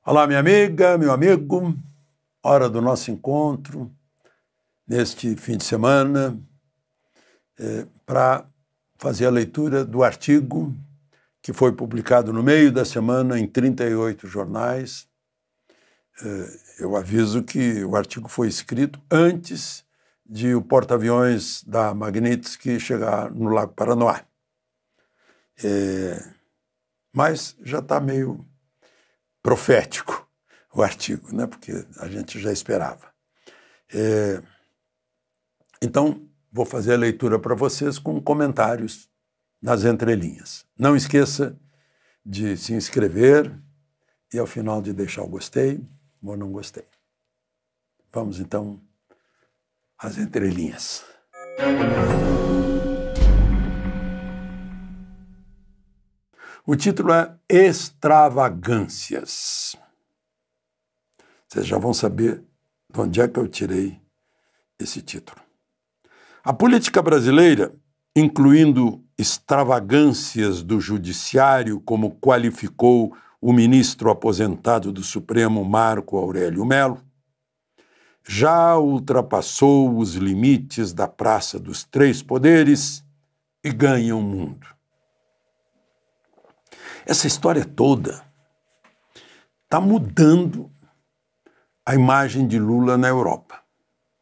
Olá, minha amiga, meu amigo, hora do nosso encontro neste fim de semana para fazer a leitura do artigo que foi publicado no meio da semana em 38 jornais. Eu aviso que o artigo foi escrito antes de o porta-aviões da Magnitsky chegar no Lago Paranoá. Mas já está meio profético o artigo, né? Porque a gente já esperava. Então, vou fazer a leitura para vocês com comentários nas entrelinhas. Não esqueça de se inscrever e, ao final, de deixar o gostei ou não gostei. Vamos, então, às entrelinhas. O título é Extravagâncias. Vocês já vão saber de onde é que eu tirei esse título. A política brasileira, incluindo extravagâncias do judiciário, como qualificou o ministro aposentado do Supremo, Marco Aurélio Mello, já ultrapassou os limites da Praça dos Três Poderes e ganha o mundo. Essa história toda está mudando a imagem de Lula na Europa.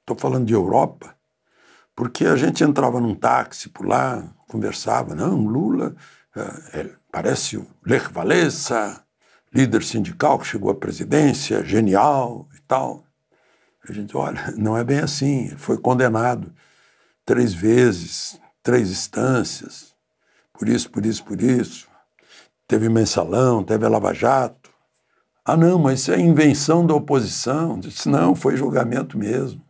Estou falando de Europa porque a gente entrava num táxi por lá, conversava, não, Lula parece o Lech Walesa, líder sindical que chegou à presidência, genial e tal. A gente, olha, não é bem assim, ele foi condenado 3 vezes, 3 instâncias, por isso, teve mensalão, teve a Lava Jato. Ah, não, mas isso é invenção da oposição. Eu disse, não, foi julgamento mesmo.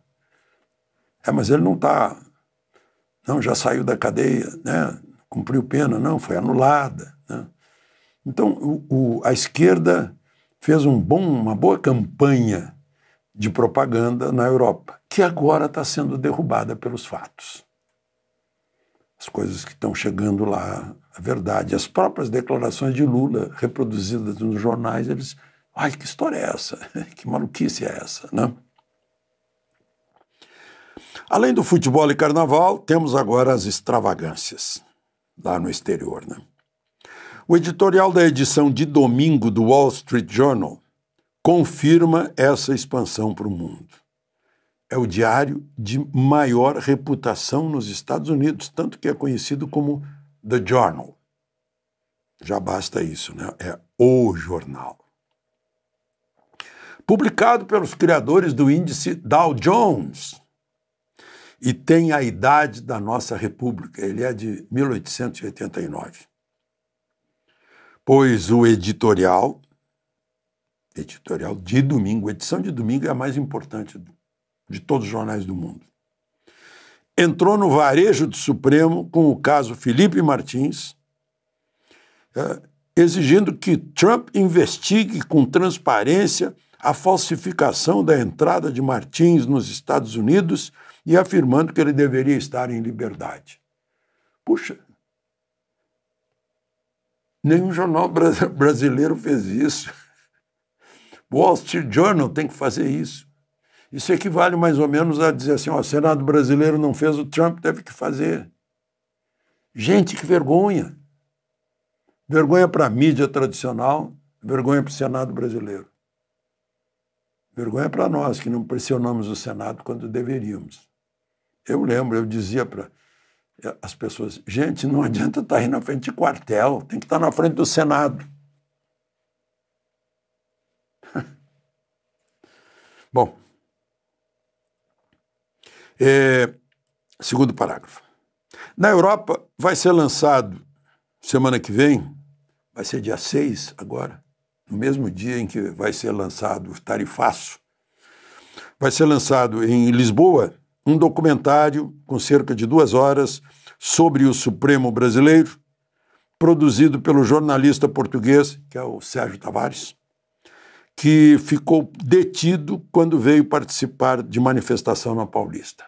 Mas ele não está... Não, já saiu da cadeia, né? Cumpriu pena, não, foi anulada. Né? Então, a esquerda fez uma boa campanha de propaganda na Europa, que agora está sendo derrubada pelos fatos. As coisas que estão chegando lá, a verdade. As próprias declarações de Lula, reproduzidas nos jornais, eles... Ai, que história é essa? Que maluquice é essa, né? Além do futebol e carnaval, temos agora as extravagâncias lá no exterior, né? O editorial da edição de domingo do Wall Street Journal confirma essa expansão para o mundo. É o diário de maior reputação nos Estados Unidos, tanto que é conhecido como The Journal. Já basta isso, né? É o jornal. Publicado pelos criadores do índice Dow Jones, e tem a idade da nossa república, ele é de 1889. Pois o editorial de domingo, edição de domingo é a mais importante de todos os jornais do mundo, entrou no varejo do Supremo com o caso Felipe Martins, exigindo que Trump investigue com transparência a falsificação da entrada de Martins nos Estados Unidos e afirmando que ele deveria estar em liberdade. Puxa, nenhum jornal brasileiro fez isso. O Wall Street Journal tem que fazer isso. Isso equivale mais ou menos a dizer assim, o Senado brasileiro não fez, o Trump deve que fazer. Gente, que vergonha. Vergonha para a mídia tradicional, vergonha para o Senado brasileiro. Vergonha para nós, que não pressionamos o Senado quando deveríamos. Eu lembro, eu dizia para as pessoas, gente, não adianta estar aí na frente de quartel, tem que estar na frente do Senado. Bom, segundo parágrafo. Na Europa vai ser lançado, semana que vem, vai ser dia 6 agora, no mesmo dia em que vai ser lançado o tarifaço, vai ser lançado em Lisboa um documentário com cerca de 2 horas sobre o Supremo brasileiro, produzido pelo jornalista português, que é o Sérgio Tavares, que ficou detido quando veio participar de manifestação na Paulista.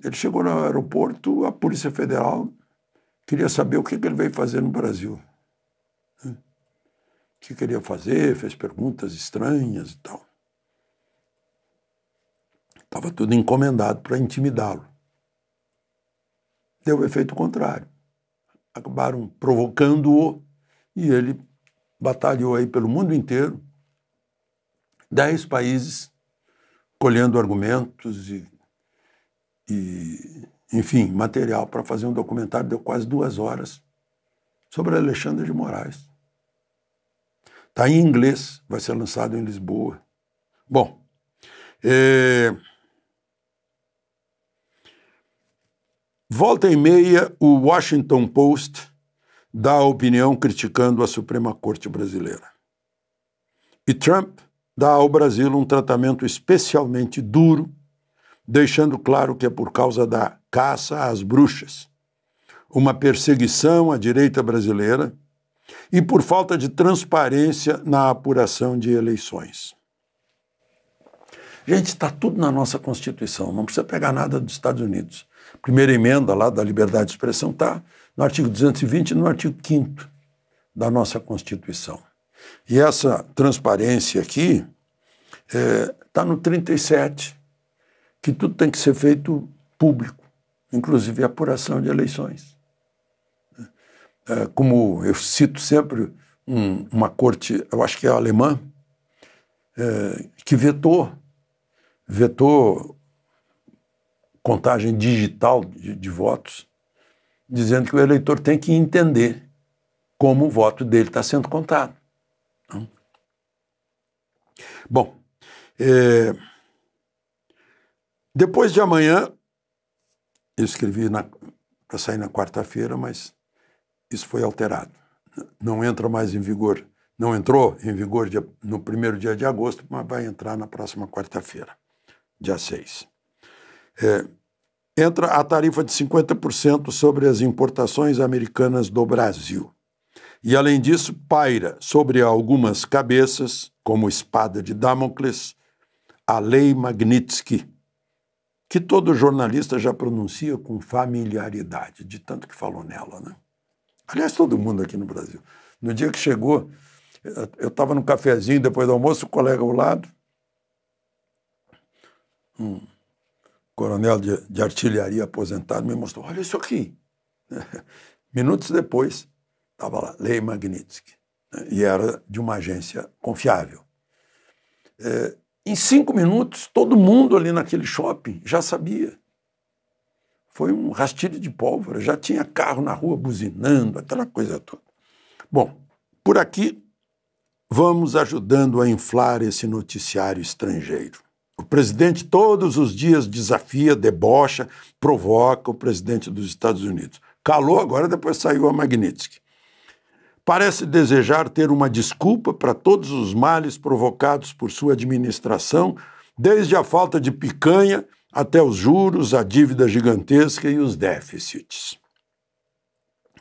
Ele chegou no aeroporto, a Polícia Federal queria saber o que ele veio fazer no Brasil. O que queria fazer, fez perguntas estranhas e tal. Estava tudo encomendado para intimidá-lo. Deu o efeito contrário. Acabaram provocando-o e ele batalhou aí pelo mundo inteiro, 10 países, colhendo argumentos e enfim, material para fazer um documentário. Deu quase 2 horas sobre Alexandre de Moraes. Está em inglês, vai ser lançado em Lisboa. Bom, volta e meia, o Washington Post dá a opinião criticando a Suprema Corte brasileira. E Trump dá ao Brasil um tratamento especialmente duro, deixando claro que é por causa da caça às bruxas, uma perseguição à direita brasileira e por falta de transparência na apuração de eleições. Gente, está tudo na nossa Constituição, não precisa pegar nada dos Estados Unidos. A primeira emenda lá da liberdade de expressão está no artigo 220 e no artigo 5º da nossa Constituição. E essa transparência aqui está no 37, que tudo tem que ser feito público, inclusive a apuração de eleições. Como eu cito sempre uma corte, eu acho que é alemã, que vetou contagem digital de votos, dizendo que o eleitor tem que entender como o voto dele está sendo contado. Bom, depois de amanhã, eu escrevi para sair na quarta-feira, mas isso foi alterado. Não entra mais em vigor, não entrou em vigor no primeiro dia de agosto, mas vai entrar na próxima quarta-feira, dia 6. Entra a tarifa de 50% sobre as importações americanas do Brasil. E, além disso, paira sobre algumas cabeças, como espada de Damocles, a Lei Magnitsky, que todo jornalista já pronuncia com familiaridade, de tanto que falou nela, né? Aliás, todo mundo aqui no Brasil. No dia que chegou, eu estava no cafezinho, depois do almoço, o colega ao lado, um coronel de artilharia aposentado, me mostrou, olha isso aqui. Minutos depois, estava lá, Lei Magnitsky, né? E era de uma agência confiável. Em 5 minutos, todo mundo ali naquele shopping já sabia. Foi um rastilho de pólvora, já tinha carro na rua buzinando, aquela coisa toda. Bom, por aqui vamos ajudando a inflar esse noticiário estrangeiro. O presidente todos os dias desafia, debocha, provoca o presidente dos Estados Unidos. Calou agora, depois saiu a Magnitsky. Parece desejar ter uma desculpa para todos os males provocados por sua administração, desde a falta de picanha até os juros, a dívida gigantesca e os déficits.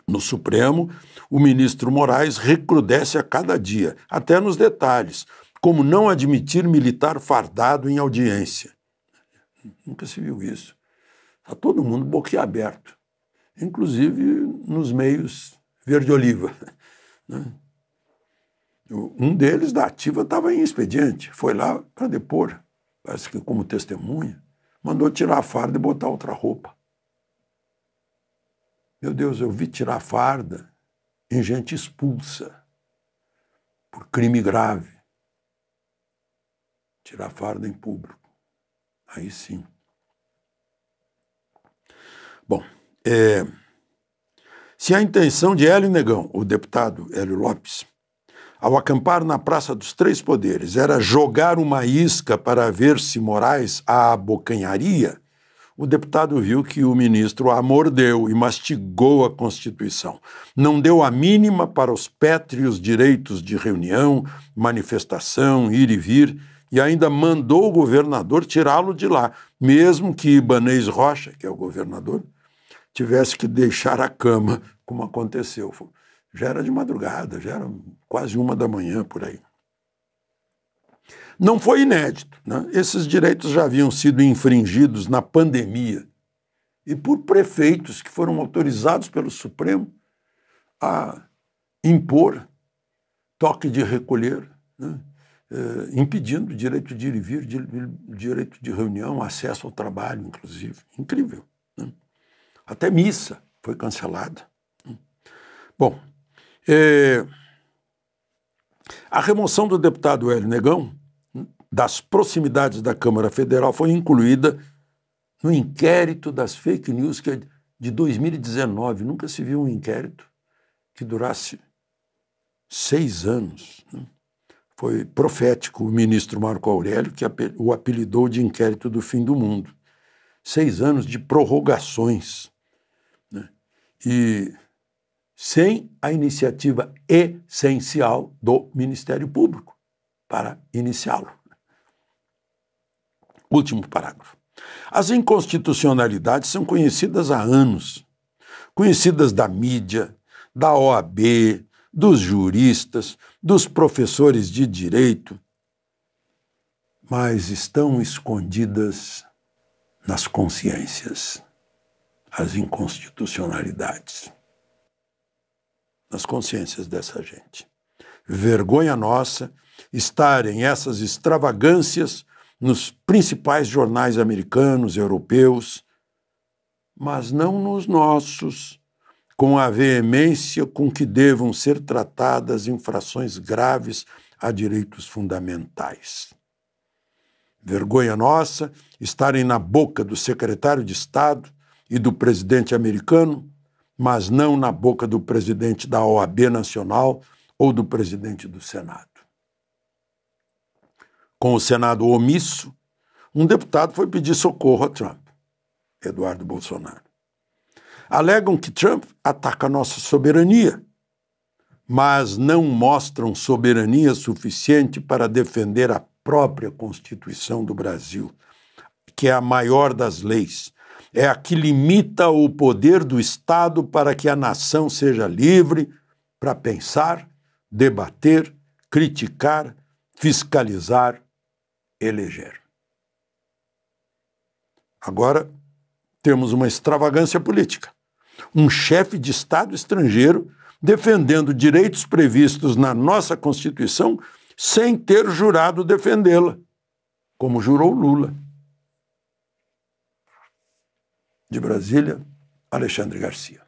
No Supremo, o ministro Moraes recrudesce a cada dia, até nos detalhes, como não admitir militar fardado em audiência. Nunca se viu isso. Está todo mundo boquiaberto, inclusive nos meios verde-oliva. Um deles, da ativa, estava em expediente, foi lá para depor, parece que como testemunha, mandou tirar a farda e botar outra roupa. Meu Deus, eu vi tirar a farda em gente expulsa por crime grave. Tirar a farda em público. Aí sim. Bom, se a intenção de Hélio Negão, o deputado Hélio Lopes, ao acampar na Praça dos Três Poderes, era jogar uma isca para ver se Moraes a abocanharia, o deputado viu que o ministro a mordeu e mastigou a Constituição. Não deu a mínima para os pétreos direitos de reunião, manifestação, ir e vir, e ainda mandou o governador tirá-lo de lá, mesmo que Ibanez Rocha, que é o governador, tivesse que deixar a cama, como aconteceu. Já era de madrugada, já era quase 1 da manhã, por aí. Não foi inédito, né? Esses direitos já haviam sido infringidos na pandemia e por prefeitos que foram autorizados pelo Supremo a impor toque de recolher, né? Impedindo o direito de ir e vir, direito de reunião, acesso ao trabalho, inclusive. Incrível. Né? Até missa foi cancelada. Bom, a remoção do deputado Hélio Negão das proximidades da Câmara Federal foi incluída no inquérito das fake news, que é de 2019. Nunca se viu um inquérito que durasse 6 anos. Né? Foi profético o ministro Marco Aurélio, que o apelidou de inquérito do fim do mundo. 6 anos de prorrogações, né? E sem a iniciativa essencial do Ministério Público para iniciá-lo. Último parágrafo. As inconstitucionalidades são conhecidas há anos, conhecidas da mídia, da OAB, dos juristas, dos professores de direito, mas estão escondidas nas consciências, as inconstitucionalidades, nas consciências dessa gente. Vergonha nossa estarem essas extravagâncias nos principais jornais americanos, europeus, mas não nos nossos, com a veemência com que devam ser tratadas infrações graves a direitos fundamentais. Vergonha nossa estarem na boca do secretário de Estado e do presidente americano, mas não na boca do presidente da OAB Nacional ou do presidente do Senado. Com o Senado omisso, um deputado foi pedir socorro a Trump, Eduardo Bolsonaro. Alegam que Trump ataca a nossa soberania, mas não mostram soberania suficiente para defender a própria Constituição do Brasil, que é a maior das leis. É a que limita o poder do Estado para que a nação seja livre para pensar, debater, criticar, fiscalizar, eleger. Agora, temos uma extravagância política. Um chefe de Estado estrangeiro defendendo direitos previstos na nossa Constituição sem ter jurado defendê-la, como jurou Lula. De Brasília, Alexandre Garcia.